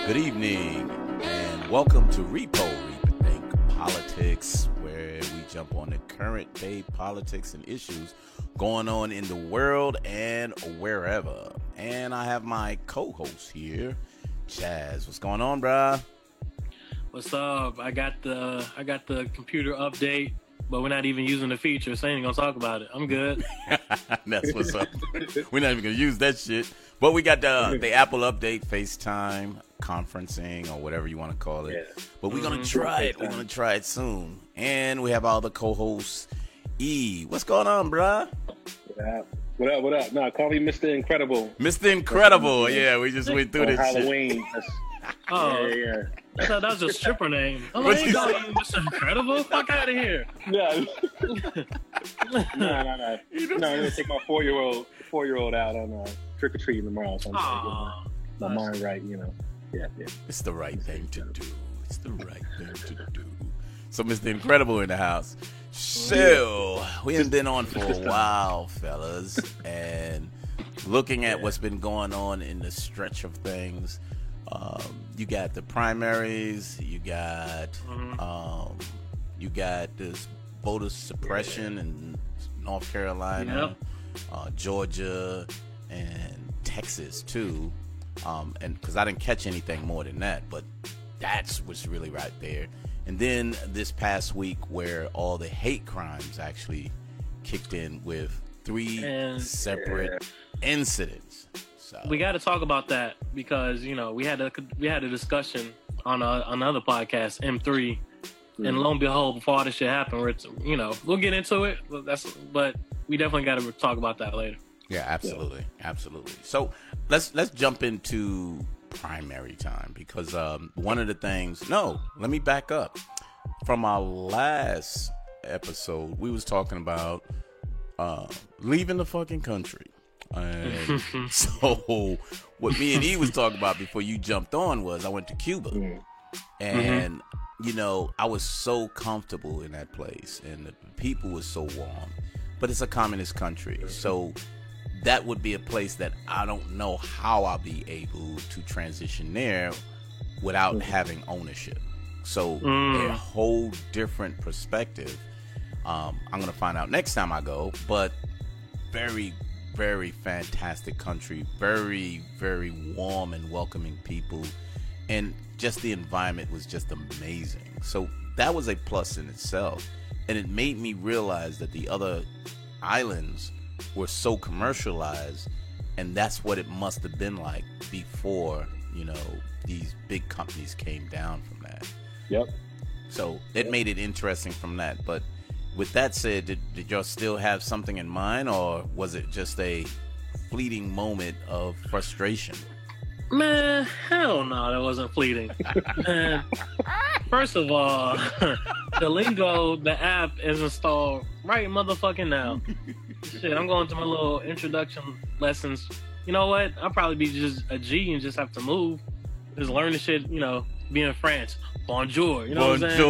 Good evening, and welcome to Repo Rethink Politics, where we jump on the current day politics and issues going on in the world and wherever. And I have my co-host here, Chaz. What's going on, bruh? What's up? I got the computer update, but we're not even using the feature, so I ain't gonna talk about it. I'm good. That's what's up. We're not even gonna use that shit. But we got the Apple update, FaceTime, conferencing, or whatever you want to call it. Yeah. But we're gonna try it. We're gonna try it soon. And we have all the co-hosts. E, what's going on, bruh? What up? No, call me Mr. Incredible. Mr. Incredible. Yeah, we just went through On this shit. Halloween. Oh, Yeah. I thought that was a stripper name. I'm What like, you no, say? you Mr. Incredible? Fuck out of here. No. No. I'm gonna take my four-year-old out on trick or treating tomorrow. So I'm trying to get my mind right, Yeah. It's the right thing to do. It's the right thing to do. So, Mr. Incredible in the house. So, we have been on for a while, fellas, and looking at what's been going on in the stretch of things. You got the primaries. You got this voter suppression in North Carolina, Georgia, and Texas too. And because I didn't catch anything more than that, but that's what's really right there. And then this past week, where all the hate crimes actually kicked in with three separate incidents. So We got to talk about that because we had a discussion on another podcast, M3, and lo and behold, before all this shit happened, we'll get into it. But we definitely got to talk about that later. Yeah, absolutely. So let's jump into primary time because one of the things. No, let me back up. From our last episode, we was talking about leaving the fucking country. And so what me and E was talking about before you jumped on was I went to Cuba. And I was so comfortable in that place and the people were so warm. But it's a communist country. So that would be a place that I don't know how I'll be able to transition there without having ownership. So a whole different perspective. I'm going to find out next time I go, but very, very fantastic country. Very, very warm and welcoming people. And just the environment was just amazing. So that was a plus in itself. And it made me realize that the other islands were so commercialized, and that's what it must have been like before, these big companies came down from that. Yep. So it made it interesting from that. But with that said, did y'all still have something in mind, or was it just a fleeting moment of frustration? Man, hell no, that wasn't fleeting. Man, first of all, the Lingo, the app is installed right motherfucking now. Shit, I'm going to my little introduction lessons. You know what? I'll probably be just a G and just have to move. Just learn the shit, be in France. Bonjour, you know what I'm saying?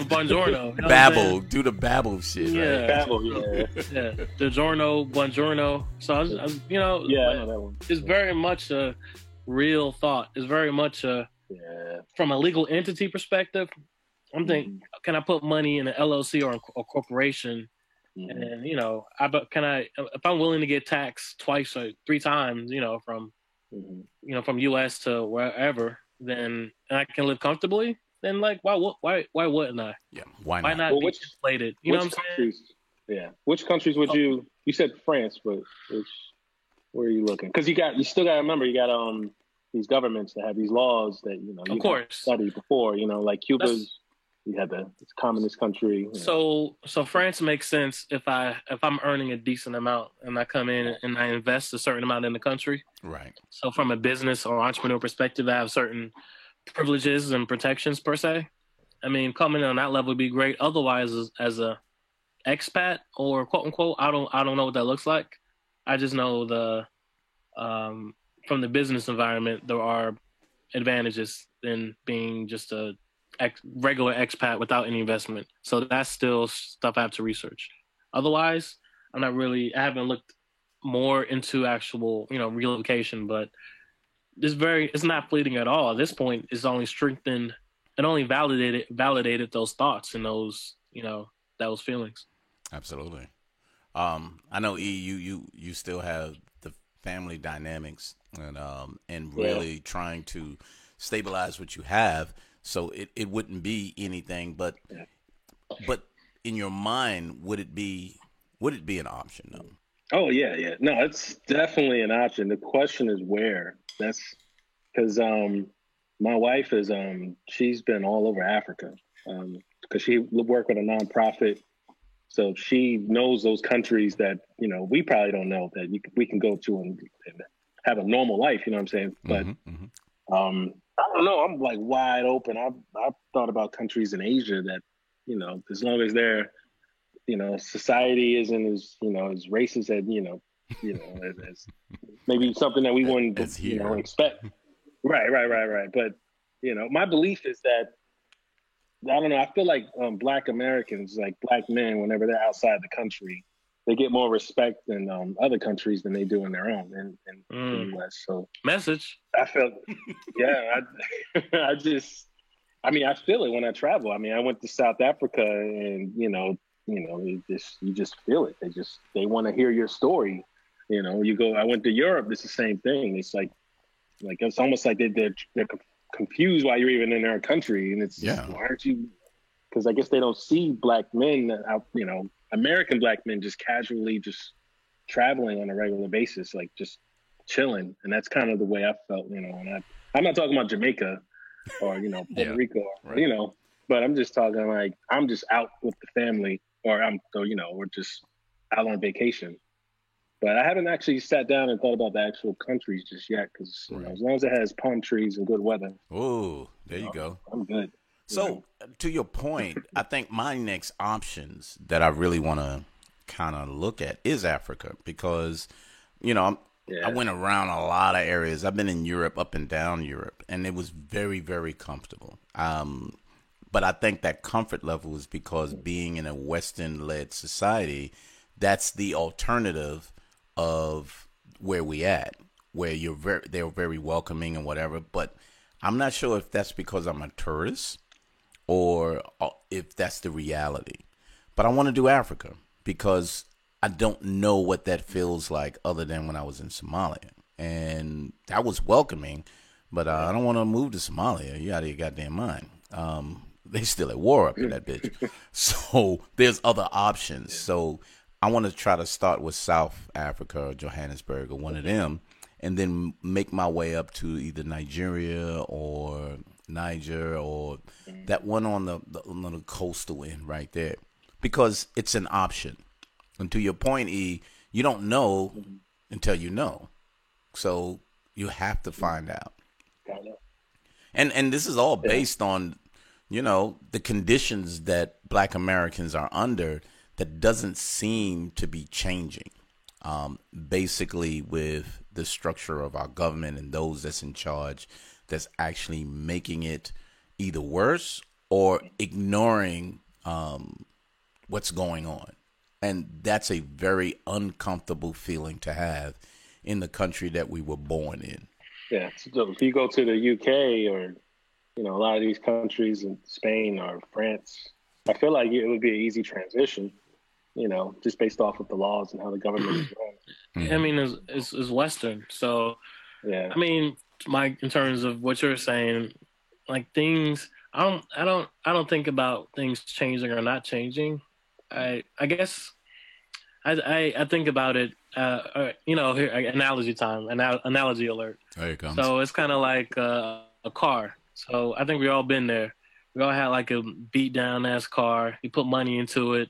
Buongiorno. You know Babble, do the babble shit, right? Babble, yeah. Yeah, DiGiorno, buongiorno. So I was I know that one. it's very much a real thought. It's very much from a legal entity perspective. I'm thinking, can I put money in an LLC or a corporation? And if I'm willing to get taxed twice or three times, from US to wherever, then and I can live comfortably. Then why wouldn't I? Yeah, why Why not? not be inflated? You know what I'm saying? Yeah. Which countries would you said France, but where are you looking? Because you still got to remember you got these governments that have these laws that you Of course. studied before. Like Cuba's. You had it's a communist country. So France makes sense if I'm earning a decent amount and I come in and I invest a certain amount in the country. Right. So from a business or entrepreneur perspective, I have certain privileges and protections per se. I mean, coming on that level would be great. Otherwise, as a expat or quote unquote, I don't know what that looks like. I just know from the business environment, there are advantages in being just a regular expat without any investment. So that's still stuff I have to research. Otherwise, I haven't looked more into actual, relocation, but it's not fleeting at all. At this point, it's only strengthened and only validated those thoughts and those, those feelings. Absolutely. I know you still have the family dynamics and really trying to stabilize what you have, so it wouldn't be anything. But in your mind, would it be an option though? Oh yeah. No, it's definitely an option. The question is where. That's because my wife is she's been all over Africa because she worked with a nonprofit. So she knows those countries that, we probably don't know that we can go to and have a normal life, you know what I'm saying? But I don't know. I'm like wide open. I've thought about countries in Asia that, as long as their, society isn't as, as racist as, as maybe something that we wouldn't, expect. Right. But, my belief is that, I don't know. I feel like Black Americans, like Black men, whenever they're outside the country, they get more respect in other countries than they do in their own in the U.S. So message. I felt, I feel it when I travel. I mean, I went to South Africa, and you just feel it. They want to hear your story. You go. I went to Europe. It's the same thing. It's like it's almost like they're confused why you're even in their country, and it's why aren't you? Because I guess they don't see Black men out, American Black men just casually just traveling on a regular basis, like just chilling, and that's kind of the way I felt, and I'm not talking about Jamaica or Puerto Rico, right. But I'm just talking like I'm just out with the family, or we're just out on vacation. But I haven't actually sat down and thought about the actual countries just yet, because as long as it has palm trees and good weather. Oh, there you go. I'm good. So, to your point, I think my next options that I really want to kind of look at is Africa, because, I went around a lot of areas. I've been in Europe, up and down Europe, and it was very, very comfortable. But I think that comfort level is because being in a Western-led society, that's the alternative of where we at, where they're very welcoming and whatever. But I'm not sure if that's because I'm a tourist or if that's the reality. But I want to do Africa because I don't know what that feels like other than when I was in Somalia. And that was welcoming, but I don't want to move to Somalia. You out of your goddamn mind. They still at war up in that bitch. So there's other options. So I want to try to start with South Africa or Johannesburg or one of them, and then make my way up to either Nigeria or Niger or that one on the coastal end right there, because it's an option. And to your point, E, you don't know until you know. So you have to find out. And this is all based on, the conditions that Black Americans are under that doesn't seem to be changing. Basically with the structure of our government and those that's in charge, that's actually making it either worse or ignoring what's going on. And that's a very uncomfortable feeling to have in the country that we were born in. Yeah, so if you go to the UK or, a lot of these countries in Spain or France, I feel like it would be an easy transition, just based off of the laws and how the government is run. I mean, it's Western. So, yeah. I mean, in terms of what you're saying, like things, I don't think about things changing or not changing. I guess I think about it, here, analogy time, analogy alert. There you go. So it's kind of like a car. So I think we all been there. We all had like a beat down ass car. You put money into it.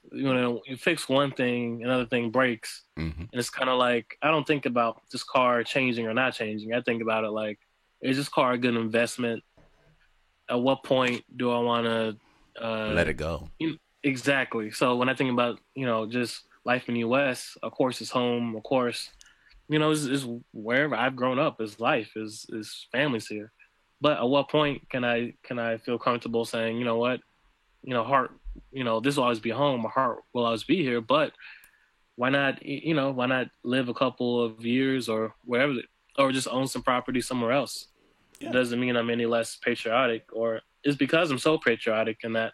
You fix one thing, another thing breaks. Mm-hmm. And it's kind of like, I don't think about this car changing or not changing. I think about it like, is this car a good investment? At what point do I want to let it go? Exactly. So when I think about, just life in the U.S., of course, it's home. Of course, is wherever I've grown up. Is life. Is families here. But at what point can I feel comfortable saying, you know what, heart, this will always be home. My heart will always be here. But why not live a couple of years or wherever or just own some property somewhere else. Yeah. It doesn't mean I'm any less patriotic, or it's because I'm so patriotic and that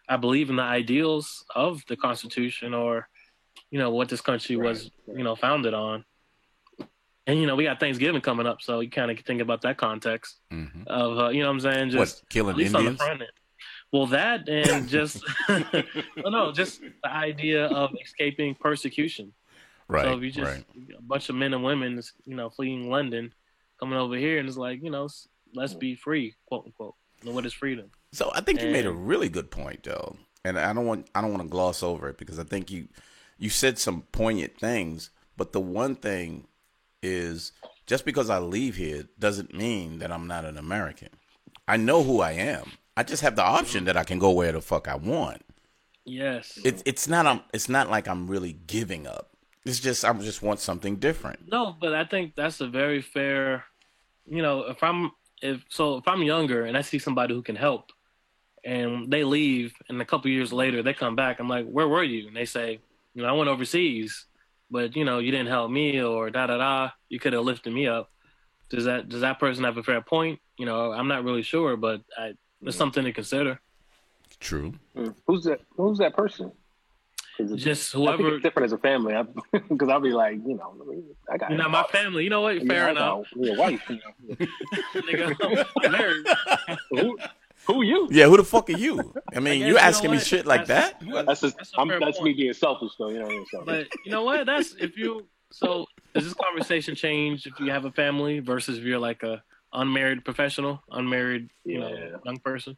I believe in the ideals of the Constitution, or what this country was founded on. And we got Thanksgiving coming up, so you kind of think about that context of what I'm saying, just killing at least Indians? on the front end. Well, that and just just the idea of escaping persecution. Right. So if you just a bunch of men and women, fleeing London, coming over here, and it's like, let's be free, quote unquote. What is freedom? So I think you made a really good point, though, and I don't want to gloss over it, because I think you said some poignant things. But the one thing is, just because I leave here doesn't mean that I'm not an American. I know who I am. I just have the option that I can go where the fuck I want. Yes. It's not like I'm really giving up. It's just I just want something different. No, but I think that's a very fair. If I'm younger and I see somebody who can help, and they leave, and a couple years later they come back, I'm like, where were you? And they say, I went overseas, but you didn't help me, or da da da. You could have lifted me up. Does that person have a fair point? I'm not really sure, but it's something to consider. True. Who's that person? Just whoever. I think it's different as a family, because I'll be like, I got. My family. You know what? Fair enough. Your wife. Nigga, I'm married. Who you? Yeah, who the fuck are you? I mean, you asking me shit like that? That's me being selfish, though. You know what I mean? But you know what? So does this conversation change if you have a family versus if you're like a unmarried professional, unmarried, young person?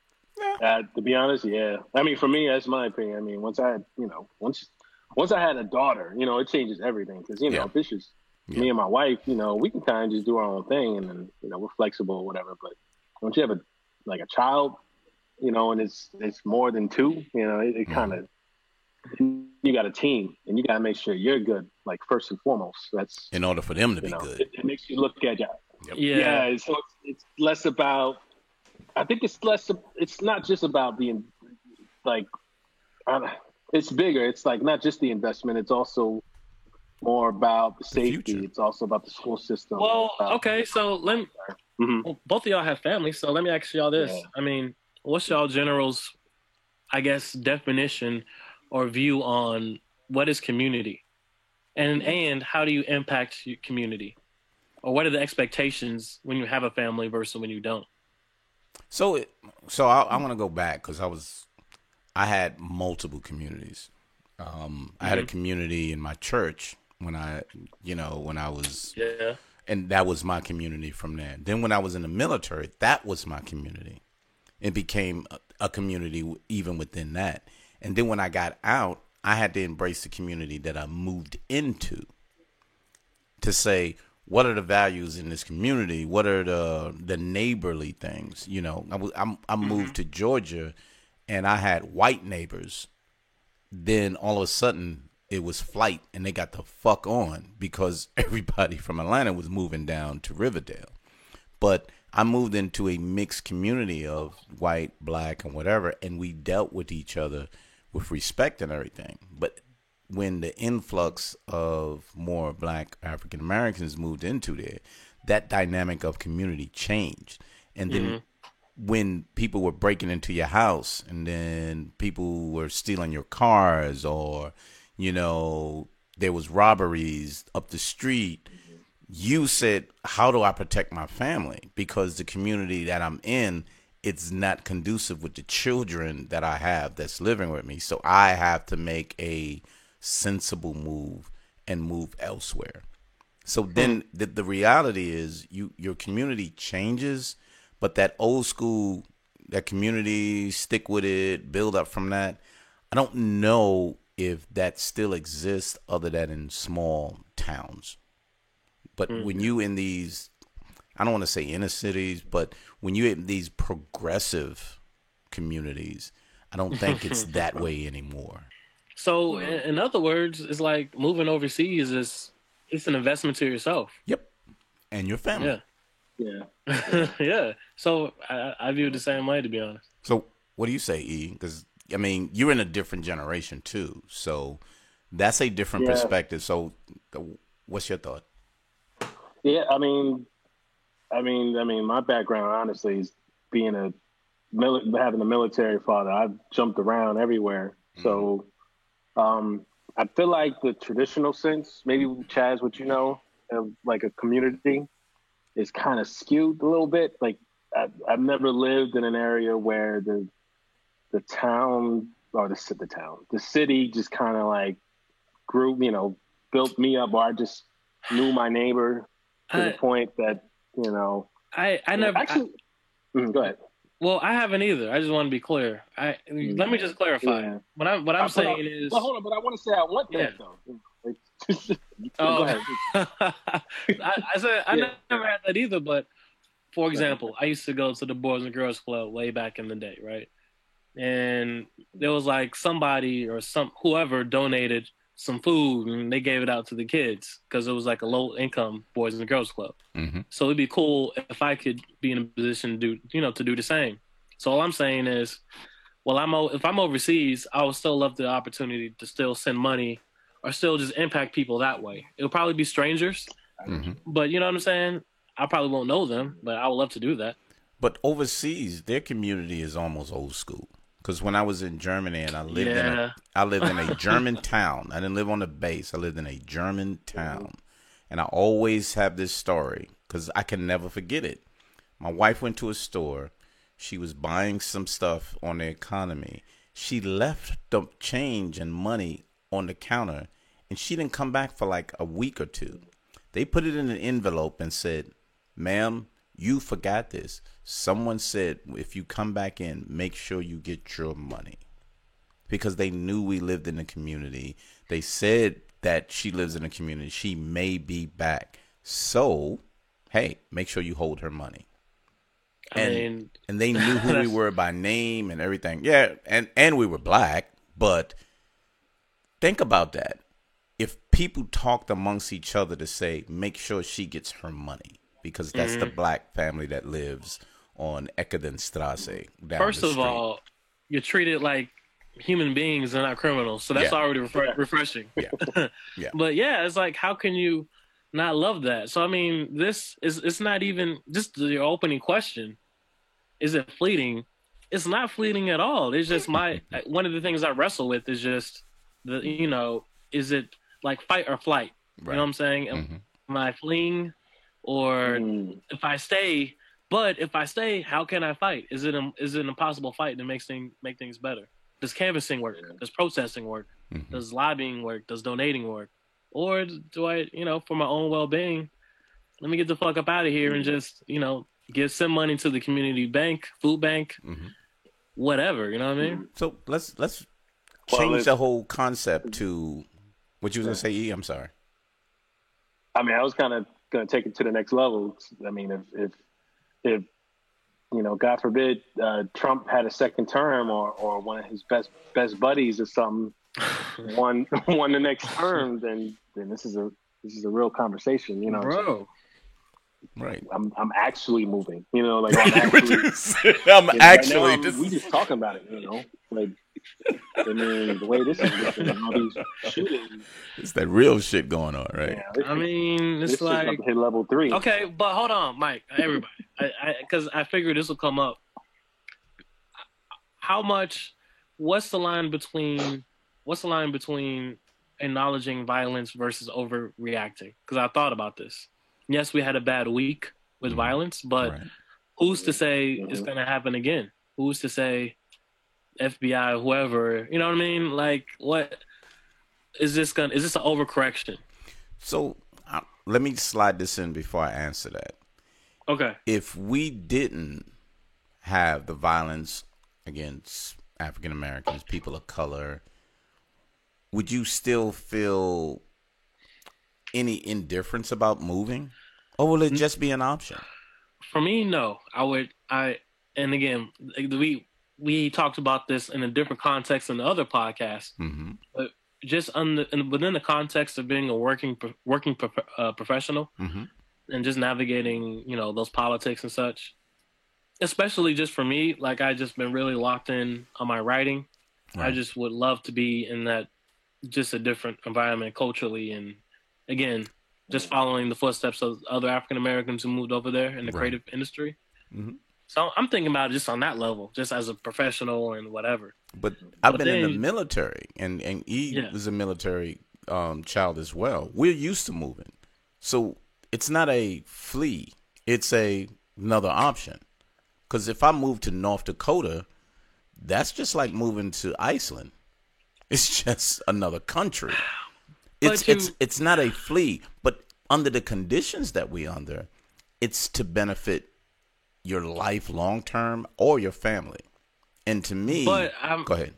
To be honest, yeah. I mean, for me, that's my opinion. I mean, once I had a daughter, it changes everything, because if it's just me and my wife, we can kind of just do our own thing, and then we're flexible or whatever. But once you have a child, and it's more than two, it kind of, you got a team, and you got to make sure you're good, like first and foremost. That's in order for them to be good. It makes you look at you. Yep. Yeah. So it's less about. I think it's less. It's not just about being like. It's bigger. It's like not just the investment. It's also more about the safety. It's also about the school system. Well, okay. So well, both of y'all have families. So let me ask y'all this. Yeah. I mean, what's y'all general's, I guess, definition or view on what is community, and how do you impact your community, or what are the expectations when you have a family versus when you don't? So I want to go back, because I had multiple communities. I had a community in my church when I was, and that was my community from there. Then when I was in the military, that was my community. It became a community even within that. And then when I got out, I had to embrace the community that I moved into, to say, what are the values in this community? What are the neighborly things? I moved to Georgia, and I had white neighbors. Then all of a sudden, it was flight, and they got the fuck on, because everybody from Atlanta was moving down to Riverdale. But I moved into a mixed community of white, black, and whatever, and we dealt with each other with respect and everything. But when the influx of more black African Americans moved into there, that dynamic of community changed. And then when people were breaking into your house, and then people were stealing your cars, or, there was robberies up the street, you said, how do I protect my family? Because the community that I'm in, it's not conducive with the children that I have that's living with me. So I have to make a sensible move and move elsewhere. So then the reality is your community changes, but that old school, that community, stick with it, build up from that. I don't know if that still exists other than in small towns. But when you in these, I don't want to say inner cities, but when you in these progressive communities, I don't think it's that way anymore. So in other words, it's like moving overseas it's an investment to yourself. Yep. And your family. Yeah. Yeah. So I view it the same way, to be honest. So what do you say, E? Because, I mean, you're in a different generation, too. So that's a different perspective. So what's your thought? Yeah, I mean, my background honestly is being having a military father. I've jumped around everywhere, so I feel like the traditional sense, maybe Chaz, what you know, of like a community, is kind of skewed a little bit. Like I've never lived in an area where the town or the city just kind of like grew, built me up, or I just knew my neighbor to the point that, I never actually. Go ahead. Well, I haven't either. I just want to be clear. Let me just clarify. Yeah. What I'm saying is. Well, hold on, but I want to say I want that though. Go ahead. I said I never had that either. But for example, I used to go to the Boys and Girls Club way back in the day, right? And there was like somebody or whoever donated some food and they gave it out to the kids because it was like a low income Boys and Girls Club. Mm-hmm. So it'd be cool if I could be in a position to do the same. So all I'm saying is, if I'm overseas, I would still love the opportunity to still send money or still just impact people that way. It'll probably be strangers, but you know what I'm saying? I probably won't know them, but I would love to do that. But overseas, their community is almost old school. Because when I was in Germany and I lived in a German town. I didn't live on the base. I lived in a German town. And I always have this story because I can never forget it. My wife went to a store. She was buying some stuff on the economy. She left the change and money on the counter, and she didn't come back for like a week or two. They put it in an envelope and said, "Ma'am, you forgot this. Someone said if you come back in, make sure you get your money." Because they knew we lived in the community. They said that she lives in the community. She may be back. So, hey, make sure you hold her money. And they knew who we were by name and everything. Yeah, and we were black. But think about that. If people talked amongst each other to say, make sure she gets her money. Because that's the black family that lives on Eckerdenstrasse. First of all, you're treated like human beings and not criminals. So that's already refreshing. Yeah. Yeah. But yeah, it's like, how can you not love that? So, I mean, it's not even just your opening question. Is it fleeting? It's not fleeting at all. It's just one of the things I wrestle with is just is it like fight or flight? Right. You know what I'm saying? Am I fleeing? Or if I stay, how can I fight? Is it an impossible fight that make things better? Does canvassing work? Does protesting work? Does lobbying work? Does donating work? Or do I, for my own well-being, let me get the fuck up out of here and just, give some money to the community bank, food bank, whatever. You know what I mean? So let's change the whole concept to what you was gonna say. E, I'm sorry. I mean, I was kind of going to take it to the next level. I mean, if God forbid, Trump had a second term or one of his best buddies or something won the next term, then this is a real conversation, bro. Right. I'm actually moving, like I'm actually we just talking about it, like. I mean, the way this is looking, all these shootings. It's that real shit going on, right? Yeah, I mean, it's like hit level 3. Okay, but hold on, Mike. Everybody, because I figured this will come up. What's the line between acknowledging violence versus overreacting? Because I thought about this. Yes, we had a bad week with violence, but who's to say it's going to happen again? Who's to say FBI, whoever, you know what I mean? Like, what is this an overcorrection? So let me slide this in before I answer that. Okay. If we didn't have the violence against African Americans, people of color, would you still feel any indifference about moving? Or will it just be an option? For me, no. And again, we talked about this in a different context in the other podcast, but just within the context of being a working professional and just navigating, those politics and such, especially just for me, like I just been really locked in on my writing. Right. I just would love to be in that, just a different environment culturally. And again, just following the footsteps of other African Americans who moved over there in the creative industry. Mm-hmm. So I'm thinking about it just on that level, just as a professional and whatever. But I've been in the military, and he was a military child as well. We're used to moving, so it's not a flee; it's another option. Because if I move to North Dakota, that's just like moving to Iceland. It's just another country. It's not a flee, but under the conditions that we're under, it's to benefit your life long term or your family. And to me, go ahead.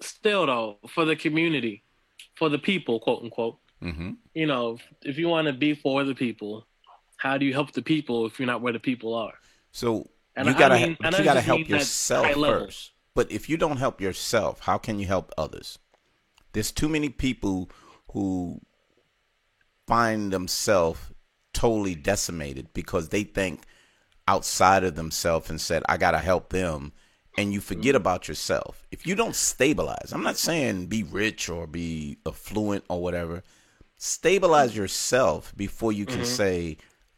Still though, for the community, for the people, quote unquote, you know, if you want to be for the people, how do you help the people if you're not where the people are? So you gotta help yourself first. But if you don't help yourself, how can you help others? There's too many people who find themselves totally decimated because they think outside of themselves and said, I got to help them. And you forget about yourself. If you don't stabilize, I'm not saying be rich or be affluent or whatever. Stabilize yourself before you can say,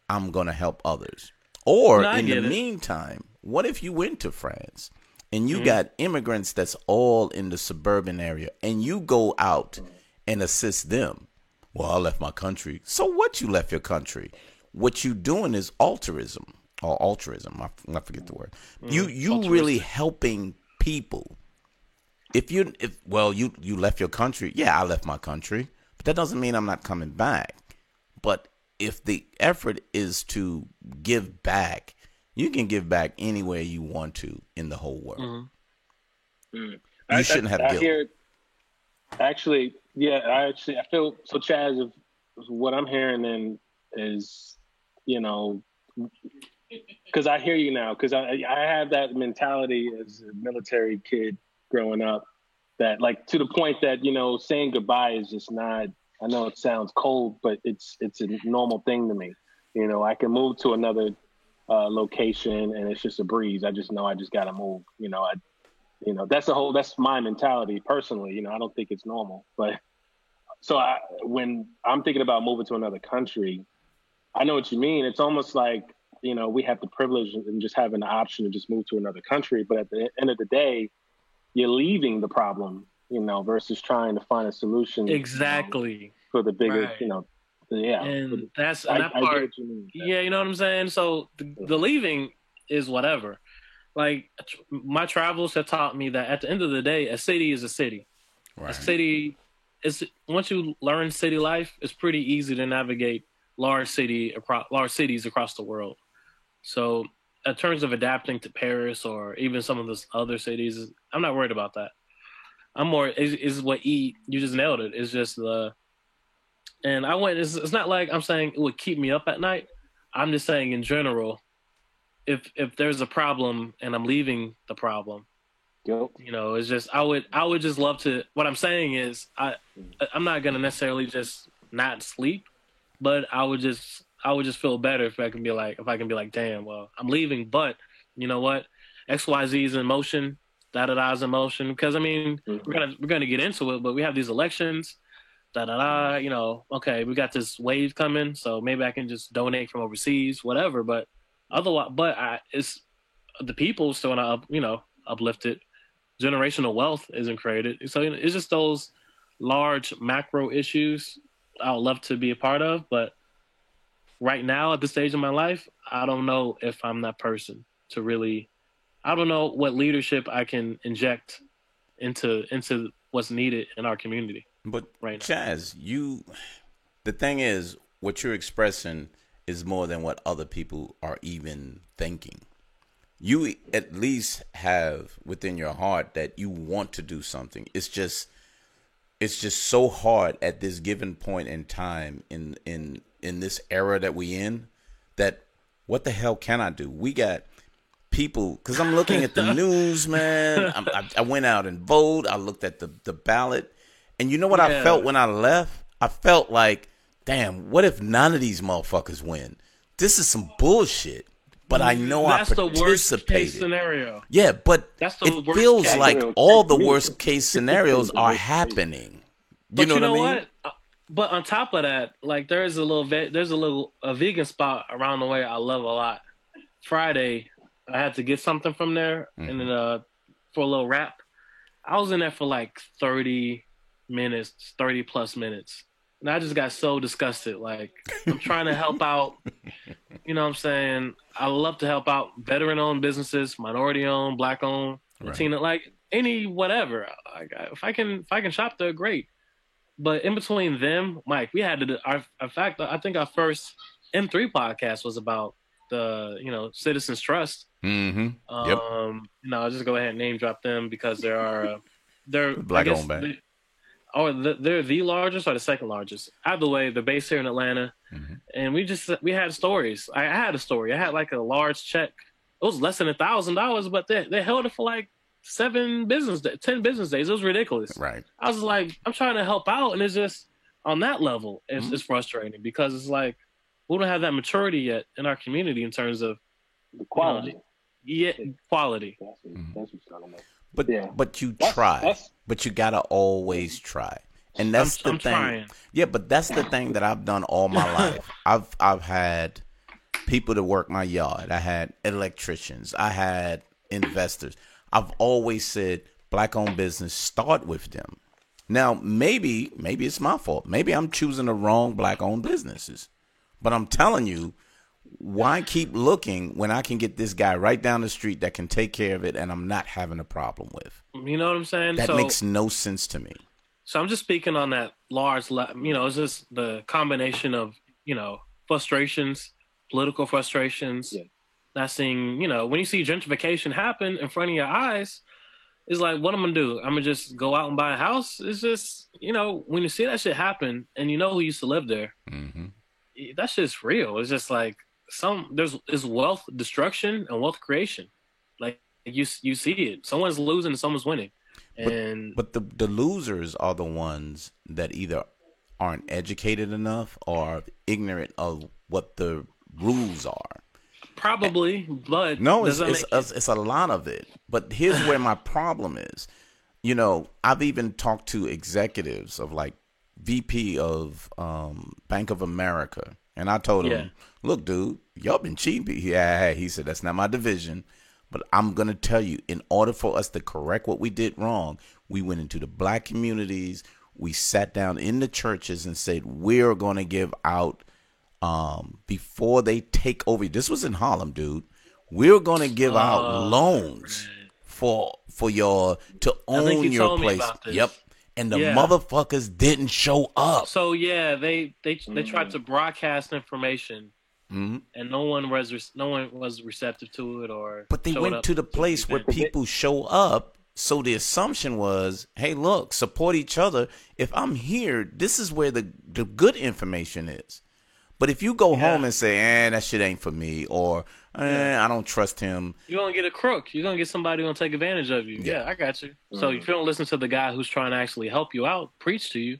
I'm going to help others. Or in the meantime, what if you went to France and you got immigrants that's all in the suburban area and you go out and assist them? Well, I left my country. So what, you left your country? What you doing is altruism. I forget the word. You really helping people. If you left your country, I left my country, but that doesn't mean I'm not coming back. But if the effort is to give back, you can give back anywhere you want to in the whole world. You shouldn't have guilt. I feel so, Chaz. What I'm hearing then is, you know, because I hear you now, because I have that mentality as a military kid growing up, that like to the point that, you know, saying goodbye is just not, I know it sounds cold, but it's a normal thing to me. You know, I can move to another location and it's just a breeze. I just know I just got to move. You know, that's my mentality personally. You know, I don't think it's normal, but so when I'm thinking about moving to another country, I know what you mean. It's almost like, you know, we have the privilege and just having the option to just move to another country. But at the end of the day, you're leaving the problem, you know, versus trying to find a solution. Exactly. You know, for the bigger, you know, And that's that part. I get what you mean. Yeah, you know what I'm saying? So the leaving is whatever. Like, my travels have taught me that at the end of the day, a city is a city. Right. A city is, once you learn city life, it's pretty easy to navigate large cities across the world. So in terms of adapting to Paris or even some of the other cities, I'm not worried about that. I'm more, is what you just nailed it. It's just and it's not like I'm saying it would keep me up at night. I'm just saying in general, if there's a problem and I'm leaving the problem, you know, it's just, I would just love to, what I'm saying is I'm not going to necessarily just not sleep, but I would just feel better if I can be like, damn, well, I'm leaving, but you know what? XYZ is in motion, da-da-da's in motion. Because, I mean, we're gonna get into it, but we have these elections, da-da-da, you know, okay, we got this wave coming, so maybe I can just donate from overseas, whatever. But otherwise, it's the people still want to, uplift it. Generational wealth isn't created. So it's just those large macro issues I would love to be a part of, but right now at this stage of my life, I don't know if I'm that person to really. I don't know what leadership I can inject into what's needed in our community. But right now. Chaz, the thing is, what you're expressing is more than what other people are even thinking. You at least have within your heart that you want to do something. It's just so hard at this given point in time in this era that we in, that what the hell can I do? We got people, because I'm looking at the news, man. I went out and voted. I looked at the ballot. And you know what I felt when I left? I felt like, damn, what if none of these motherfuckers win? This is some bullshit. But I know I participated. That's the worst case scenario. Yeah, but it feels like all the worst case scenarios are happening. You know what I mean? But on top of that, like there's a vegan spot around the way I love a lot. Friday, I had to get something from there, and then for a little wrap, I was in there for like 30 plus minutes, and I just got so disgusted. Like I'm trying to help out, you know what I'm saying? I love to help out veteran-owned businesses, minority-owned, black-owned, Latina, like any whatever. If I can shop there, great. But in between them, Mike, we had to. In fact, I think our first M3 podcast was about the Citizens Trust. Mm-hmm. Yep. I'll just go ahead and name drop them because they're black owned bank. They're the largest or the second largest. Either way, they're based here in Atlanta, and we had stories. I had a story. I had like a large check. It was less than $1,000, but they held it for like 10 business days. It was ridiculous. Right. I was like, I'm trying to help out, and it's just on that level, it's frustrating because it's like we don't have that maturity yet in our community in terms of the quality. Quality. That's what's talking about. But you try. But you gotta always try. And that's the thing. Trying. Yeah, but that's the thing that I've done all my life. I've had people to work my yard. I had electricians. I had investors. I've always said black-owned business, start with them. Now, maybe it's my fault. Maybe I'm choosing the wrong black-owned businesses. But I'm telling you, why keep looking when I can get this guy right down the street that can take care of it and I'm not having a problem with? You know what I'm saying? That makes no sense to me. So I'm just speaking on that large, it's just the combination of, frustrations, political frustrations, not seeing, when you see gentrification happen in front of your eyes, it's like, what am I going to do? I'm going to just go out and buy a house? It's just, when you see that shit happen and you know who used to live there, that's just real. It's just like there's wealth destruction and wealth creation. Like you see it. Someone's losing and someone's winning. But the losers are the ones that either aren't educated enough or ignorant of what the rules are. Probably, but no, it's a lot of it. But here's where my problem is. I've even talked to executives of like VP of Bank of America, and I told him, "Look, dude, y'all been cheating." Yeah, he said that's not my division. But I'm going to tell you, in order for us to correct what we did wrong, we went into the black communities. We sat down in the churches and said, we're going to give out, before they take over. This was in Harlem, dude. We're going to give out loans for y'all to own your place. Yep. And the motherfuckers didn't show up. So, they tried to broadcast information. And no one was receptive to it, but they went to the place where people show up. So the assumption was, hey, look, support each other. If I'm here, this is where the good information is. But if you go home and say, that shit ain't for me, or I don't trust him, you're gonna get a crook. You're gonna get somebody who's gonna take advantage of you. Yeah, I got you. So if you don't listen to the guy who's trying to actually help you out, preach to you,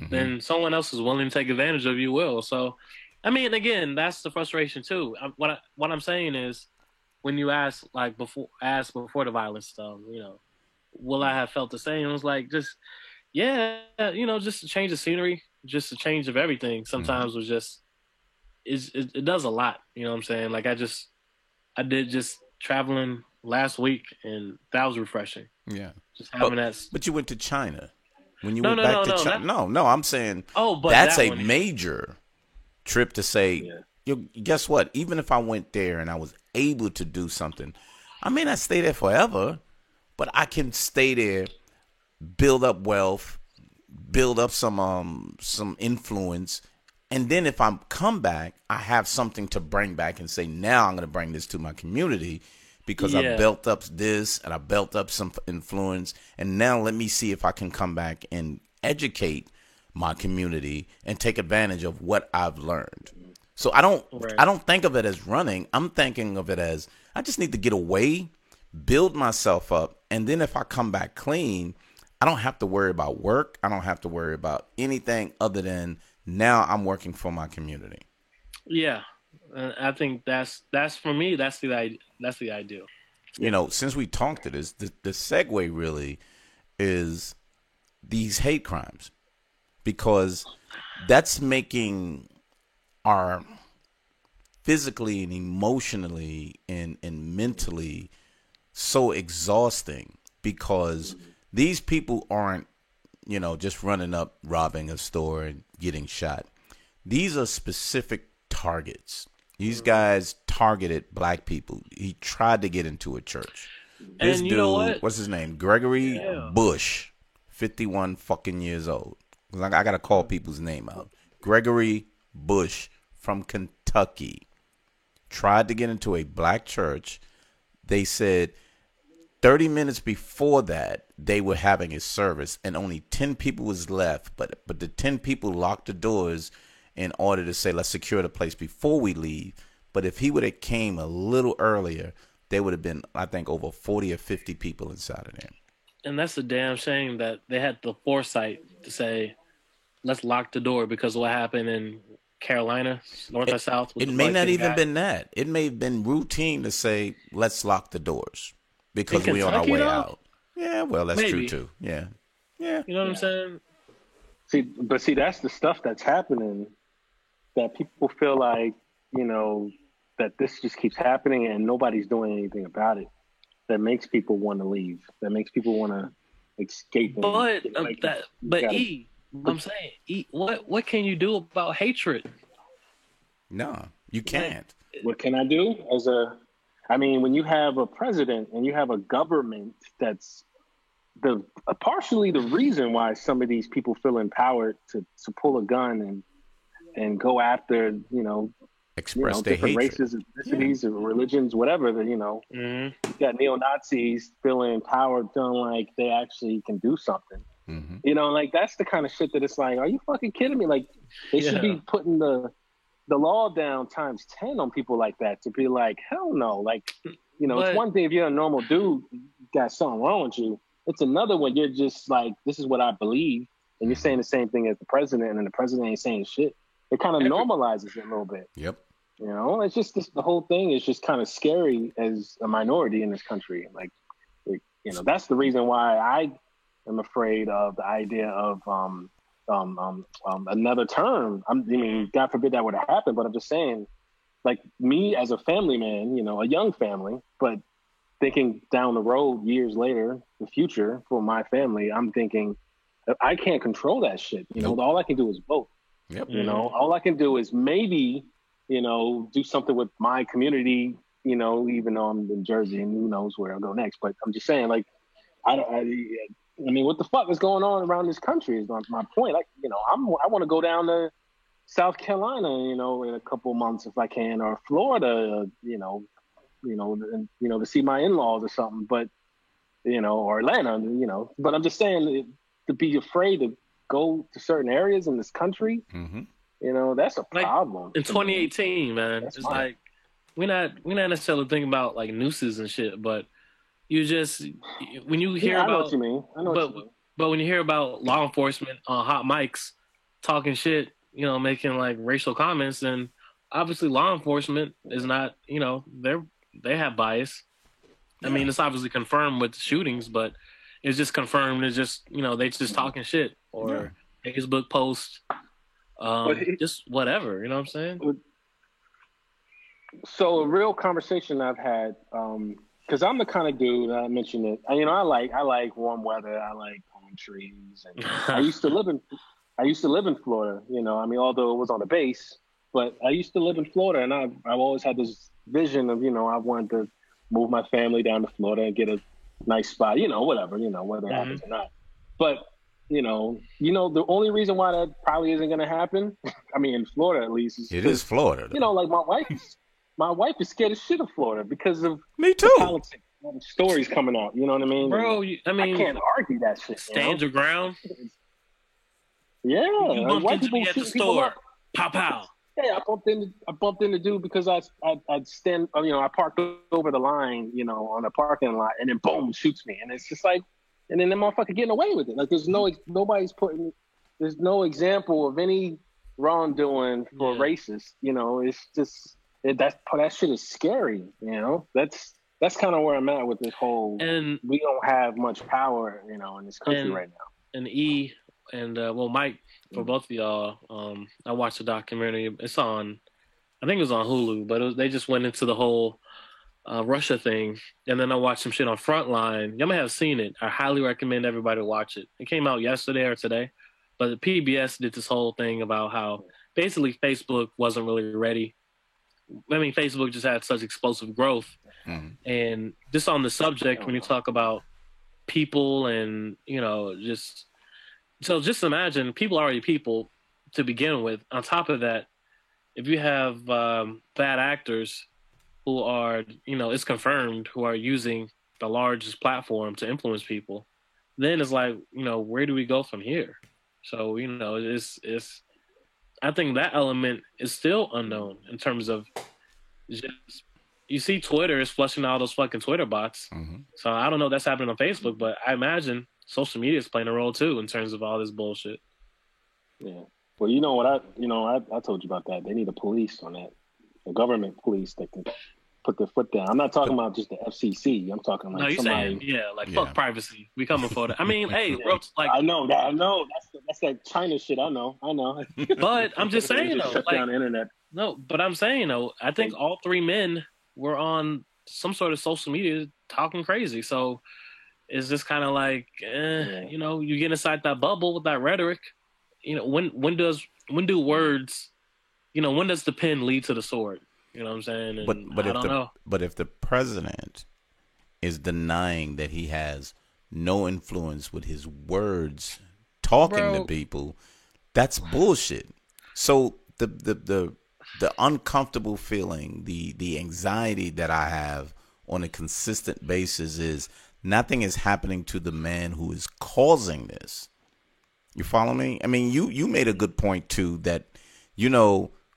then someone else is willing to take advantage of you. So. I mean, again, that's the frustration too. What I'm saying is, when you ask before the violence stuff, will I have felt the same? It was like just to change the scenery, just a change of everything. Sometimes was just it does a lot. You know what I'm saying? Like I did just traveling last week, and that was refreshing. Yeah, just having that. But you went to China when you went back to China. No, I'm saying but that's a major trip to say, guess what? Even if I went there and I was able to do something, I may not stay there forever, but I can stay there, build up wealth, build up some influence, and then if I come back, I have something to bring back and say, now I'm going to bring this to my community because I built up this and I built up some influence, and now let me see if I can come back and educate my community and take advantage of what I've learned. So I don't think of it as running. I'm thinking of it as I just need to get away, build myself up, and then if I come back clean, I don't have to worry about work. I don't have to worry about anything other than now I'm working for my community. Yeah, I think that's for me. That's the ideal. Since we talked to this, the segue really is these hate crimes. because that's making our physically and emotionally and mentally so exhausting, because these people aren't, just running up, robbing a store and getting shot. These are specific targets. These guys targeted black people. He tried to get into a church. This And you dude, know what? what's his name? Gregory Bush, 51 fucking years old. I got to call people's name out. Gregory Bush from Kentucky tried to get into a black church. They said 30 minutes before that, they were having a service and only 10 people was left. But the 10 people locked the doors in order to say, let's secure the place before we leave. But if he would have came a little earlier, there would have been, I think, over 40 or 50 people inside of there. And that's a damn shame that they had the foresight to say, let's lock the door because of what happened in Carolina, north or south. It may not even been that. It may have been routine to say, let's lock the doors because we're on our way out. Yeah, well, that's true too. Yeah. You know what I'm saying? See, that's the stuff that's happening, that people feel like, that this just keeps happening and nobody's doing anything about it. That makes people want to leave. That makes people want to escape. But I'm saying, what can you do about hatred? No, you can't. What can I do when you have a president and you have a government that's partially the reason why some of these people feel empowered to pull a gun and go after, express their different hatred. races, ethnicities, or religions, whatever. You got neo-Nazis feeling empowered, feeling like they actually can do something. Mm-hmm. That's the kind of shit that it's like, are you fucking kidding me? Like, they should be putting the law down times 10 on people like that, to be like, hell no. Like, it's one thing if you're a normal dude, you got something wrong with you. It's another one, you're just like, this is what I believe, and you're saying the same thing as the president, and the president ain't saying shit. It kind of normalizes it a little bit. Yep. It's just the whole thing is just kind of scary as a minority in this country. Like, that's the reason why I am afraid of the idea of another term. God forbid that would have happened, but I'm just saying, like, me as a family man, a young family, but thinking down the road, years later, the future for my family, I'm thinking, I can't control that shit. All I can do is vote. Yep. All I can do is maybe, do something with my community, even though I'm in Jersey and who knows where I'll go next. But I'm just saying, like, I what the fuck is going on around this country is my point. Like, I want to go down to South Carolina, in a couple months if I can, or Florida, to see my in-laws or something, but, or Atlanta, but I'm just saying, to be afraid to go to certain areas in this country, that's a problem. Like, in 2018, man, it's like, we're not necessarily thinking about like nooses and shit, but you just, when you hear about, I know what you mean. But when you hear about law enforcement on hot mics talking shit, making like racial comments, then obviously law enforcement is not, they have bias. I mean, it's obviously confirmed with shootings, but it's just confirmed. It's just, they just talking shit or Facebook posts, just whatever. You know what I'm saying? So a real conversation I've had, because I'm the kind of dude, I mentioned it. I like warm weather. I like palm trees, and I used to live in Florida. Although it was on a base, but I used to live in Florida, and I've always had this vision of, I wanted to move my family down to Florida and get a nice spot, whatever, whether it happens or not. But, the only reason why that probably isn't going to happen, in Florida at least, is Florida, though. Like my wife is scared of shit of Florida because of me too. Politics, all the stories coming out. You know what I mean? Bro, I can't argue that shit. Stand your ground. Yeah. You bumped into me at the store. Pow pow. Yeah, I bumped into dude because I'd stand, I parked over the line, on a parking lot, and then boom, shoots me, and it's just like, and then the motherfucker getting away with it. Like, there's no example of any wrongdoing for racists. It's just that shit is scary. That's kind of where I'm at with this whole. And we don't have much power, in this country right now. And and well, Mike, for both of y'all, I watched the documentary. It's on, I think it was on Hulu, but they just went into the whole Russia thing, and then I watched some shit on Frontline. Y'all may have seen it. I highly recommend everybody watch it. It came out yesterday or today, but the PBS did this whole thing about how basically Facebook wasn't really ready. I mean, Facebook just had such explosive growth, and just on the subject, when you talk about people and just imagine people are already people to begin with. On top of that, if you have bad actors who are, it's confirmed, who are using the largest platform to influence people, then it's like, where do we go from here? So, it's I think that element is still unknown in terms of just, you see Twitter is flushing all those fucking Twitter bots. So I don't know if that's happening on Facebook, but I imagine social media is playing a role too in terms of all this bullshit. Yeah. Well, you know what I told you about that. They need a police on that, a government police that can put their foot down. I'm not talking about just the FCC. I'm talking like somebody. Fuck privacy. We coming for that. I mean, hey, bro, like I know. That's that China shit. I know. But I'm just saying though, shut down the internet. No, but I'm saying though, I think all three men were on some sort of social media talking crazy. So it's just kind of like, you get inside that bubble with that rhetoric. When do words, when does the pen lead to the sword? You know what I'm saying? And but if the president is denying that he has no influence with his words talking to people, that's bullshit. So the uncomfortable feeling, the anxiety that I have on a consistent basis is nothing is happening to the man who is causing this. You follow me? I mean, you made a good point too that,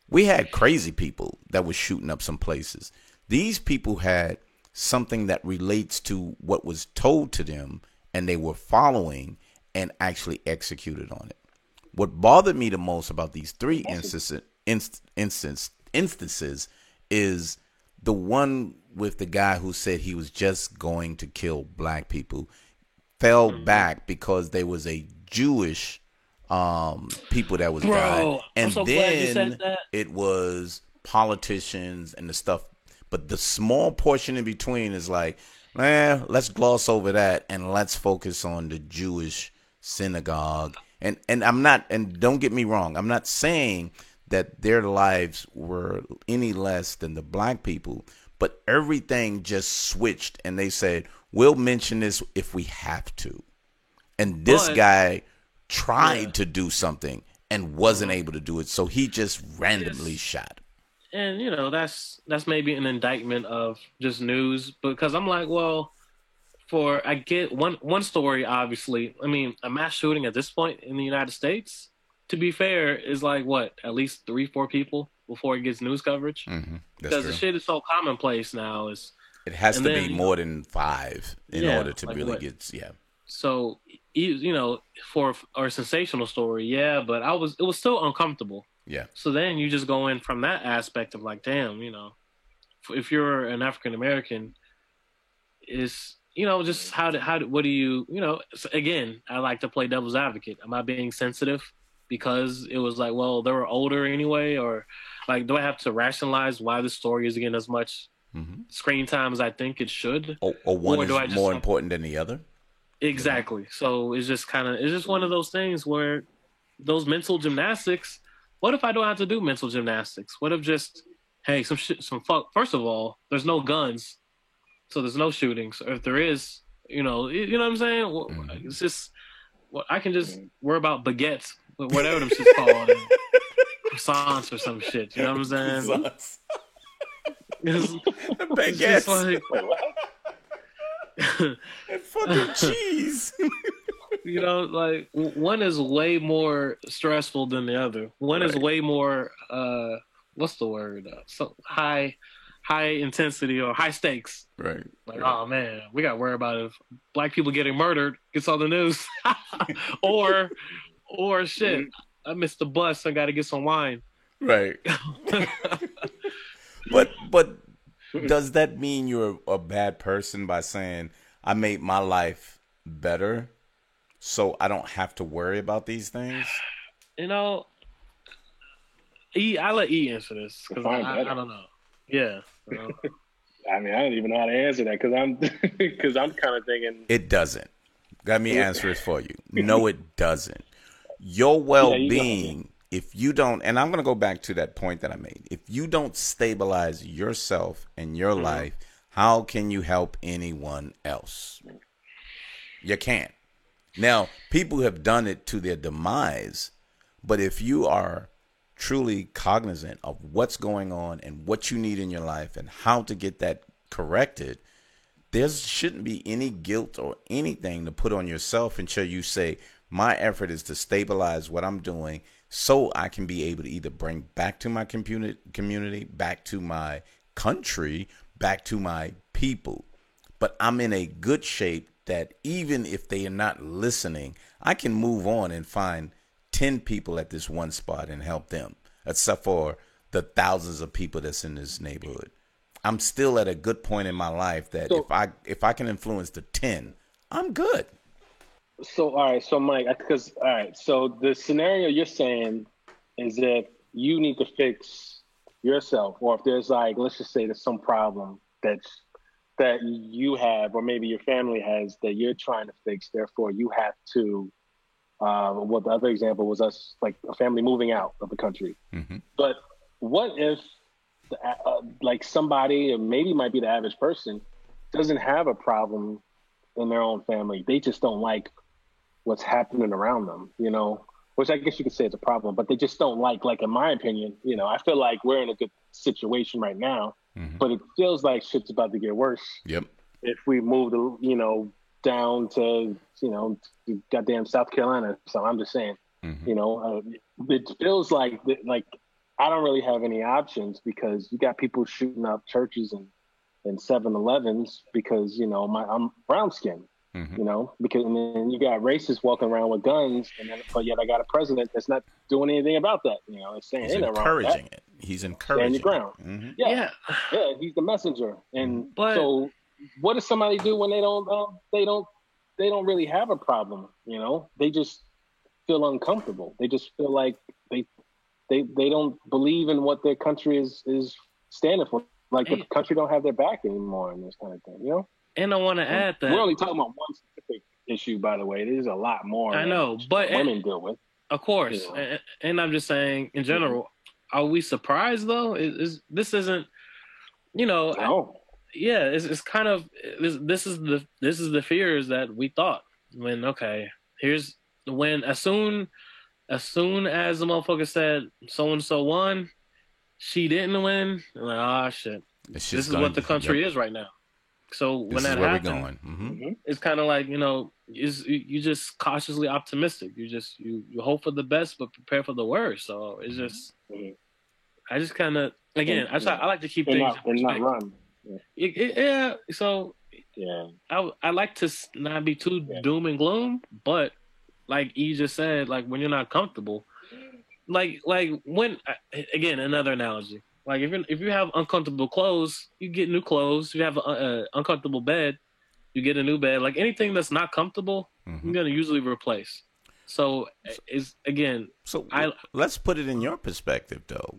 we had crazy people that were shooting up some places. These people had something that relates to what was told to them, and they were following and actually executed on it. What bothered me the most about these three instances is the one with the guy who said he was just going to kill black people, fell back because there was a Jewish people that was died, and I'm so then glad you said that. It was politicians and the stuff, but the small portion in between is like, let's gloss over that and let's focus on the Jewish synagogue. And I'm not, and don't get me wrong, I'm not saying that their lives were any less than the black people, but everything just switched, and they said, we'll mention this if we have to. And this guy tried to do something and wasn't able to do it, so he just randomly shot. And that's maybe an indictment of just news, because I'm like, well, I get one story, obviously. I mean, a mass shooting at this point in the United States, to be fair, is like what, at least 3-4 people before it gets news coverage. Because the shit is so commonplace now. It has to be more than 5 in order to really get. So, for a sensational story, but it was still uncomfortable. Yeah. So then you just go in from that aspect of like, damn, if you're an African American, is just what do you again, I like to play devil's advocate. Am I being sensitive because it was like, well, they were older anyway, or like, do I have to rationalize why the story is getting as much screen time as I think it should? Or one is more important than the other? Exactly. So it's just one of those things where those mental gymnastics. What if I don't have to do mental gymnastics? What if just, hey, first of all, there's no guns, so there's no shootings. Or if there is, you know what I'm saying? Well, it's just, I can just worry about baguettes, whatever them shit's called, and croissants or some shit. You know what I'm saying? Baguettes. Like, and fucking cheese. Like, one is way more stressful than the other. One is way more what's the word? So high intensity or high stakes. Right. Like, oh man, we got to worry about if black people getting murdered gets on the news, or shit, I missed the bus. I got to get some wine. Right. But does that mean you're a bad person by saying I made my life better so I don't have to worry about these things? You know, I let E answer this because I don't know. Yeah. I mean, I don't even know how to answer that because I'm kind of thinking it doesn't. Let me answer it for you. No, it doesn't. Your well-being, if you don't, and I'm going to go back to that point that I made. If you don't stabilize yourself and your life, how can you help anyone else? You can't. Now, people have done it to their demise, but if you are truly cognizant of what's going on and what you need in your life and how to get that corrected, there shouldn't be any guilt or anything to put on yourself until you say, my effort is to stabilize what I'm doing so I can be able to either bring back to my community, back to my country, back to my people. But I'm in a good shape that even if they are not listening, I can move on and find 10 people at this one spot and help them, except for the thousands of people that's in this neighborhood. I'm still at a good point in my life that if I can influence the 10, I'm good. So, all right. So, Mike, so the scenario you're saying is that you need to fix yourself, or if there's let's just say there's some problem that you have, or maybe your family has that you're trying to fix. Therefore, you have to, what the other example was us, like a family moving out of the country. Mm-hmm. But what if somebody, or maybe might be the average person, doesn't have a problem in their own family? They just don't like what's happening around them, which I guess you could say is a problem, but they just don't like in my opinion, I feel like we're in a good situation right now, but it feels like shit's about to get worse. Yep. If we move down to, goddamn South Carolina. So I'm just saying, it feels like I don't really have any options because you got people shooting up churches and 7-Elevens because, I'm brown skinned, because and then you got racists walking around with guns, but yet I got a president that's not doing anything about that. It's saying he's encouraging it. He's encouraging stand your ground. Mm-hmm. Yeah, he's the messenger. And so what does somebody do when they don't really have a problem? They just feel uncomfortable. They just feel like they don't believe in what their country is standing for. Like the country don't have their back anymore and this kind of thing, And I want to add that we're only talking about one specific issue, by the way. There's a lot more. I know, but women deal with, of course. And I'm just saying, in general, are we surprised though? This isn't, no. It's kind of this is the fears that we thought when as soon as the motherfucker said so and so won, she didn't win. I'm like, shit, this is what the country is right now. So when that happens, it's kind of like you just cautiously optimistic. You hope for the best but prepare for the worst. So it's just I just kind of I like to keep things not run. So I like to not be too doom and gloom, but like E just said, like when you're not comfortable, like when again another analogy. Like if you have uncomfortable clothes, you get new clothes. If you have an uncomfortable bed, you get a new bed. Like anything that's not comfortable, you're gonna usually replace. So it's again. So let's put it in your perspective, though.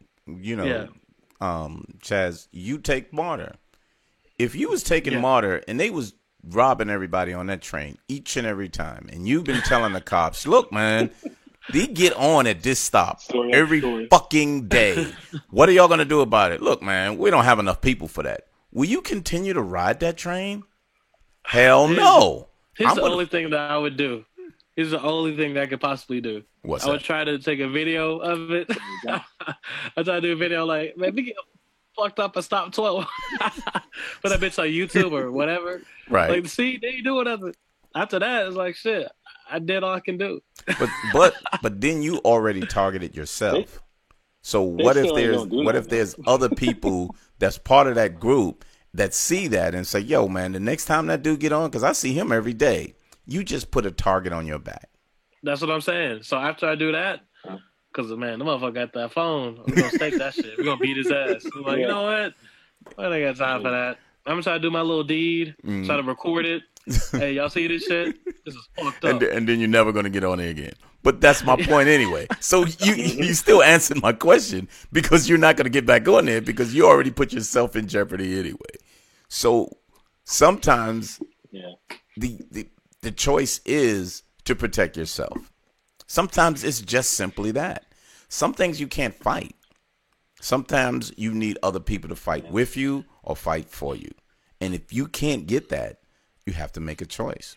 Chaz, you take Martyr. If you was taking Martyr and they was robbing everybody on that train each and every time, and you've been telling the cops, look, man. They get on at this stop every fucking day. What are y'all going to do about it? Look, man, we don't have enough people for that. Will you continue to ride that train? Hell no. Here's the only thing that I would do. Here's the only thing that I could possibly do. What's I would try to take a video of it. I try to do a video like, man, we get fucked up and stop 12. Put that bitch on YouTube or whatever. Right. Like, see, they ain't doing nothing. After that, it's like, shit. I did all I can do. But then you already targeted yourself. So what if there's other people that's part of that group that see that and say, yo, man, the next time that dude get on, because I see him every day, you just put a target on your back. That's what I'm saying. So after I do that, because, man, the motherfucker got that phone. We're going to stake that shit. We're going to beat his ass. I'm like, you know what? I ain't got time for that. I'm going to try to do my little deed, try to record it, Hey, y'all see this shit? This is fucked up. And then you're never going to get on it again. But that's my point anyway. So you still answered my question because you're not going to get back on there because you already put yourself in jeopardy anyway. So sometimes the choice is to protect yourself. Sometimes it's just simply that. Some things you can't fight. Sometimes you need other people to fight with you or fight for you. And if you can't get that, you have to make a choice.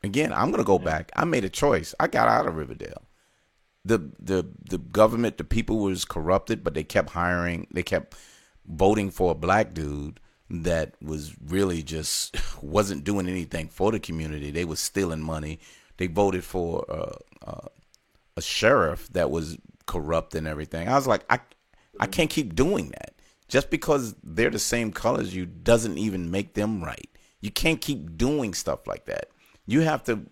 Again, I'm going to go back. I made a choice. I got out of Riverdale. The government, the people was corrupted, but they kept voting for a black dude that was really just wasn't doing anything for the community. They was stealing money. They voted for a sheriff that was corrupt and everything. I was like, I can't keep doing that. Just because they're the same color as you doesn't even make them right. You can't keep doing stuff like that. You have to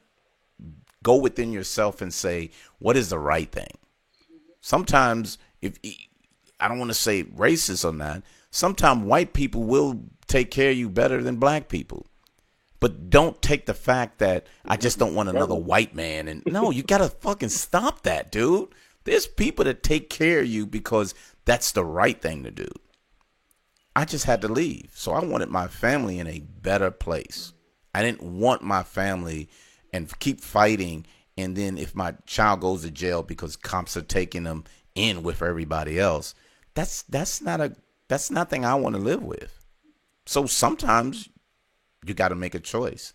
go within yourself and say, what is the right thing? Sometimes, if I don't want to say racist or not, sometimes white people will take care of you better than black people. But don't take the fact that I just don't want another white man. And no, you got to fucking stop that, dude. There's people that take care of you because that's the right thing to do. I just had to leave. So I wanted my family in a better place. I didn't want my family and keep fighting. And then if my child goes to jail because cops are taking them in with everybody else, that's nothing I want to live with. So sometimes you got to make a choice.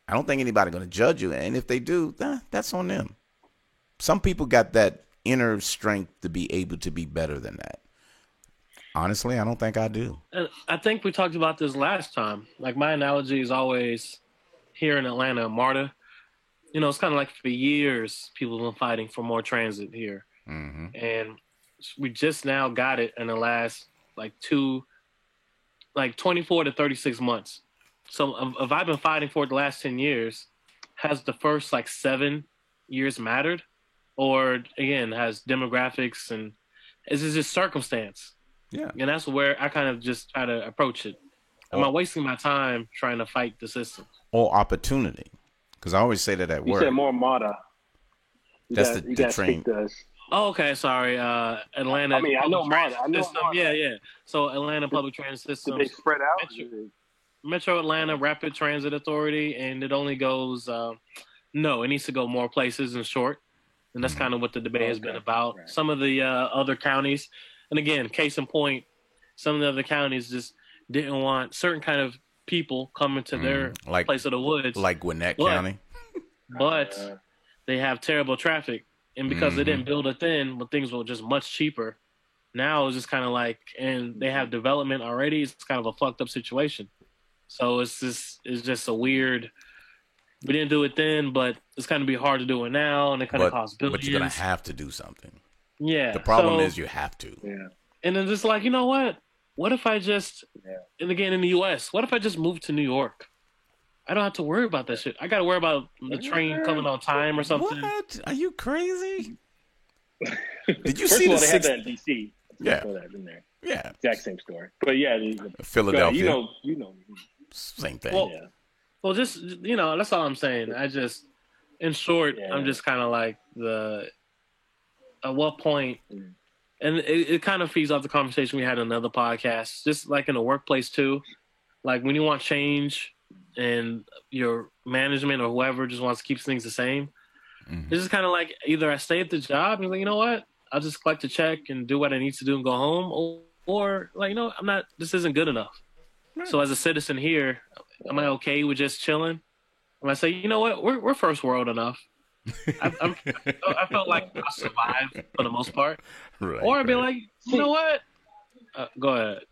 I don't think anybody's going to judge you. And if they do, that's on them. Some people got that inner strength to be able to be better than that. Honestly, I don't think I do. I think we talked about this last time. Like, my analogy is always here in Atlanta, MARTA. You know, it's kind of like for years, people have been fighting for more transit here. Mm-hmm. And we just now got it in the last, 24 to 36 months. So if I've been fighting for it the last 10 years, has the first, 7 years mattered? Or, again, has demographics and is it just circumstance? Yeah. And that's where I kind of just try to approach it. Am I wasting my time trying to fight the system? Or opportunity. Because I always say that at work. You said more MARTA. That's the train. Oh, okay. Sorry. Atlanta. I mean, I know MARTA. Yeah. So Atlanta Public Transit System. They spread out? Metro Atlanta Rapid Transit Authority. And it only goes, it needs to go more places in short. And that's kind of what the debate has been about. Right. Some of the other counties. And again, case in point, some of the other counties just didn't want certain kind of people coming to their place of the woods. Like Gwinnett County. But they have terrible traffic. And because they didn't build it then, when things were just much cheaper, now it's just kind of and they have development already. It's kind of a fucked up situation. So it's just a weird, we didn't do it then, but it's going to be hard to do it now. And it kind of costs billions. But you're going to have to do something. Yeah. The problem is you have to. Yeah. And then just you know what? What if I just, and again in the U.S., what if I just moved to New York? I don't have to worry about that shit. I got to worry about the train coming on time or something. What? Are you crazy? Did you First see of all, the they had that in D.C. Yeah. That in there. Yeah. Exact same story. But yeah. Philadelphia. You know. Same thing. Well, just, that's all I'm saying. I just, in short, I'm just kind of at what point, and it kind of feeds off the conversation we had in another podcast, just in the workplace too. When you want change and your management or whoever just wants to keep things the same, it's just kind of either I stay at the job and you know what, I'll just collect a check and do what I need to do and go home, or I'm not, this isn't good enough. Right. So as a citizen here, am I okay with just chilling? Am I say, you know what, we're first world enough. I felt like I survived for the most part. Right, or I'd be you know what? Go ahead.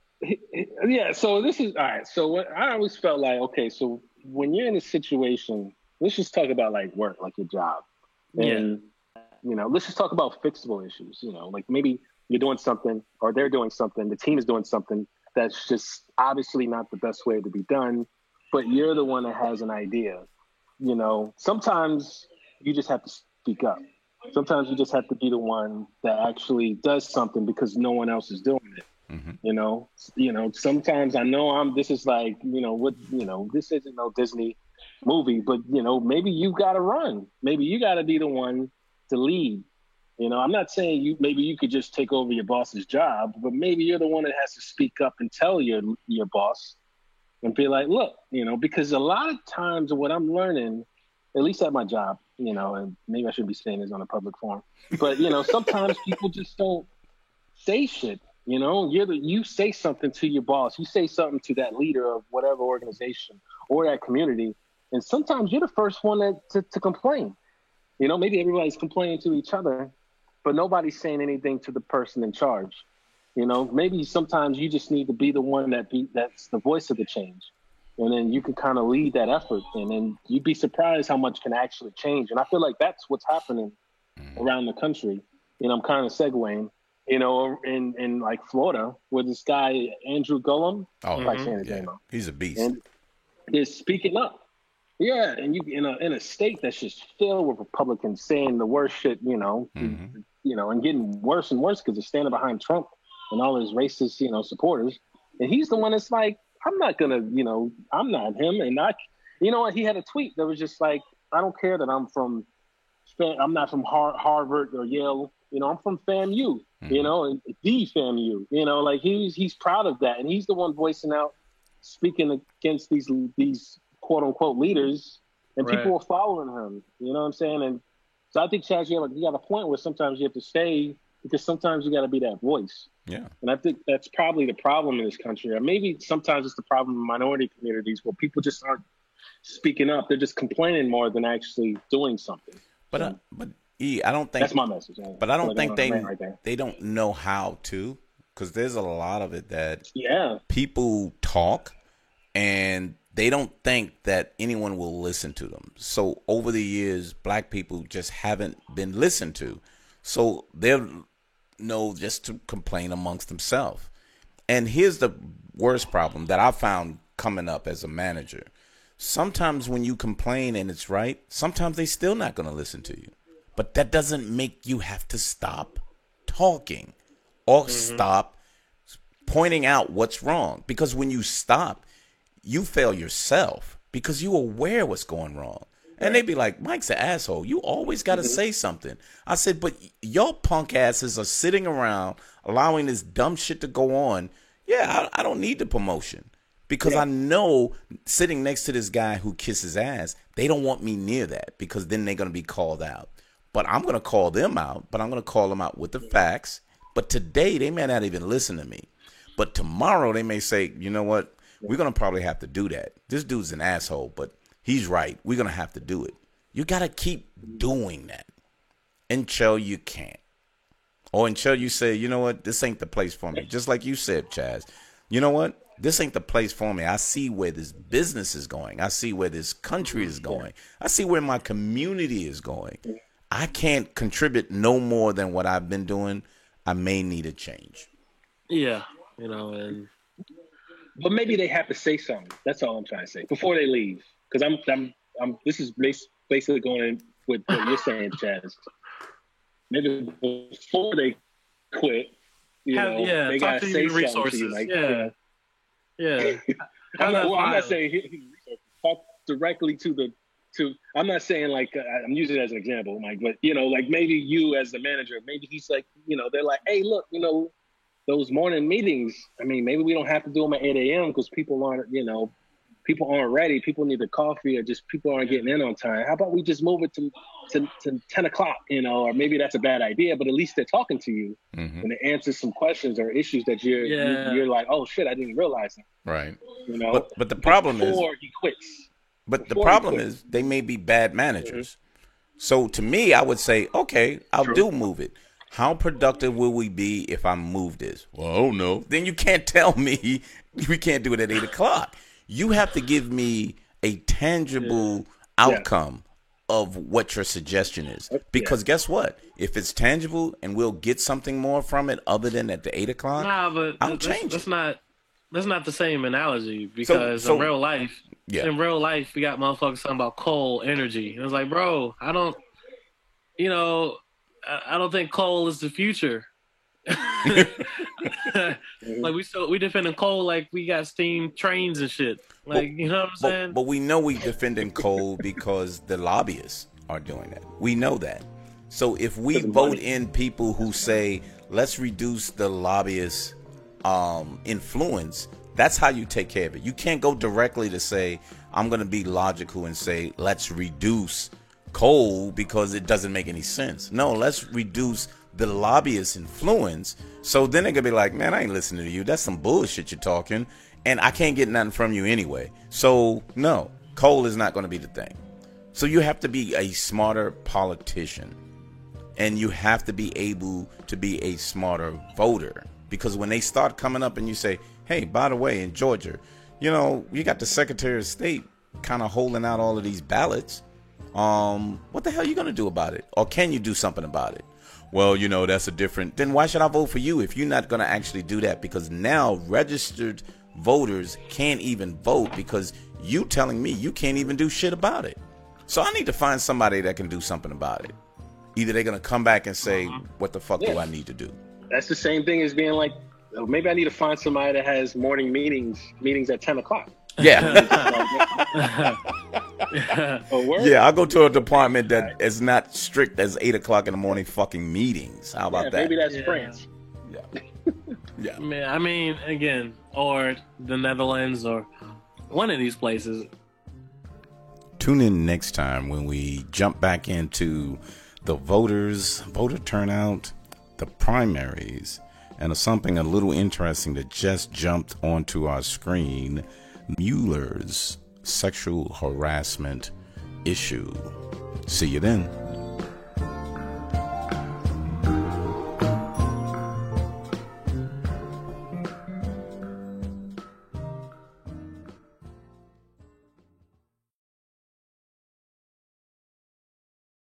Yeah, so this is, all right. So what I always felt okay, so when you're in a situation, let's just talk about work, your job. And, let's just talk about fixable issues, maybe you're doing something or they're doing something, the team is doing something that's just obviously not the best way to be done, but you're the one that has an idea. Sometimes you just have to speak up. Sometimes you just have to be the one that actually does something because no one else is doing it. Mm-hmm. Sometimes I know this is like, this isn't no Disney movie, but maybe you got to run. Maybe you got to be the one to lead. I'm not saying maybe you could just take over your boss's job, but maybe you're the one that has to speak up and tell your boss and be like, look, because a lot of times what I'm learning, at least at my job, and maybe I shouldn't be saying this on a public forum, but sometimes people just don't say shit. You say something to your boss, you say something to that leader of whatever organization or that community, and sometimes you're the first one to complain. Maybe everybody's complaining to each other, but nobody's saying anything to the person in charge. Maybe sometimes you just need to be the one that's the voice of the change. And then you can kind of lead that effort. And then you'd be surprised how much can actually change. And I feel like that's what's happening around the country. I'm kind of segueing, in like Florida, where this guy, Andrew Gullum, he's a beast. And is speaking up. Yeah, and you in a state that's just filled with Republicans saying the worst shit, and getting worse and worse because they're standing behind Trump and all his racist, supporters. And he's the one that's like, I'm not gonna, I'm not him. And he had a tweet that was just like, I don't care that I'm not from Harvard or Yale. I'm from FAMU, and the FAMU. Like he's proud of that, and he's the one voicing out, speaking against these quote unquote leaders, and people are following him. You know what I'm saying? And so I think, Chaz, you got a point where sometimes you have to stay because sometimes you got to be that voice. Yeah. And I think that's probably the problem in this country. Or maybe sometimes it's the problem in minority communities where people just aren't speaking up. They're just complaining more than actually doing something. But I don't think that's my message. But I don't think they don't know how to, because there's a lot of it that people talk and they don't think that anyone will listen to them. So over the years, black people just haven't been listened to. So they'll know just to complain amongst themselves. And here's the worst problem that I found coming up as a manager. Sometimes when you complain and it's right, sometimes they still not going to listen to you. But that doesn't make you have to stop talking or stop pointing out what's wrong. Because when you stop, you fail yourself because you aware what's going wrong. And they be like, Mike's an asshole. You always got to say something. I said, but y'all punk asses are sitting around allowing this dumb shit to go on. Yeah, I don't need the promotion because I know sitting next to this guy who kisses ass, they don't want me near that because then they're going to be called out. But I'm going to call them out, but I'm going to call them out with the facts. But today they may not even listen to me. But tomorrow they may say, you know what? We're going to probably have to do that. This dude's an asshole, but he's right. We're going to have to do it. You got to keep doing that until you can't. Or until you say, you know what, this ain't the place for me. Just like you said, Chaz. You know what? This ain't the place for me. I see where this business is going. I see where this country is going. I see where my community is going. I can't contribute no more than what I've been doing. I may need a change. Yeah, but maybe they have to say something. That's all I'm trying to say before they leave. Because I'm. This is basically going in with what you're saying, Chaz. Maybe before they quit, they gotta say something to you. Like, I'm not saying talk directly to. I'm not saying like I'm using it as an example, Mike. But like maybe you as the manager, maybe he's like, they're like, hey, look, those morning meetings, I mean, maybe we don't have to do them at 8 a.m. because people aren't ready. People need the coffee or just people aren't getting in on time. How about we just move it to 10 o'clock, or maybe that's a bad idea, but at least they're talking to you and they answer some questions or issues that you're like, oh shit, I didn't realize that. Right. But the problem is before he quits. But the problem is they may be bad managers. So to me, I would say, okay, I'll do move it. How productive will we be if I move this? Well, I don't know. Then you can't tell me we can't do it at 8 o'clock. You have to give me a tangible outcome of what your suggestion is. Because guess what? If it's tangible and we'll get something more from it other than at the 8 o'clock, I'll change it. That's not the same analogy because in real life, we got motherfuckers talking about coal energy. It was like, bro, I don't think coal is the future. Like we defending coal like we got steam trains and shit. Like, you know what I'm saying? But we know we defending coal because the lobbyists are doing that. We know that. So if we vote in people who say, let's reduce the lobbyists' influence, that's how you take care of it. You can't go directly to say, I'm going to be logical and say, let's reduce coal because it doesn't make any sense. No, let's reduce the lobbyist influence. So then they're going to be like, man, I ain't listening to you. That's some bullshit you're talking. And I can't get nothing from you anyway. So no, coal is not going to be the thing. So you have to be a smarter politician. And you have to be able to be a smarter voter. Because when they start coming up and you say, hey, by the way, in Georgia, you know, you got the Secretary of State kind of holding out all of these ballots. What the hell are you going to do about it? Or can you do something about it? Well, you know, that's a different. Then why should I vote for you if you're not going to actually do that? Because now registered voters can't even vote because you telling me you can't even do shit about it. So I need to find somebody that can do something about it. Either they're going to come back and say, what the fuck do I need to do? That's the same thing as being like, oh, maybe I need to find somebody that has morning meetings at 10 o'clock. Yeah. Yeah, I'll go to a department that is not strict as 8 o'clock in the morning fucking meetings. How about that? Maybe that's France. Yeah. I mean, again, or the Netherlands or one of these places. Tune in next time when we jump back into the voter turnout, the primaries, and something a little interesting that just jumped onto our screen, Mueller's sexual harassment issue. See you then.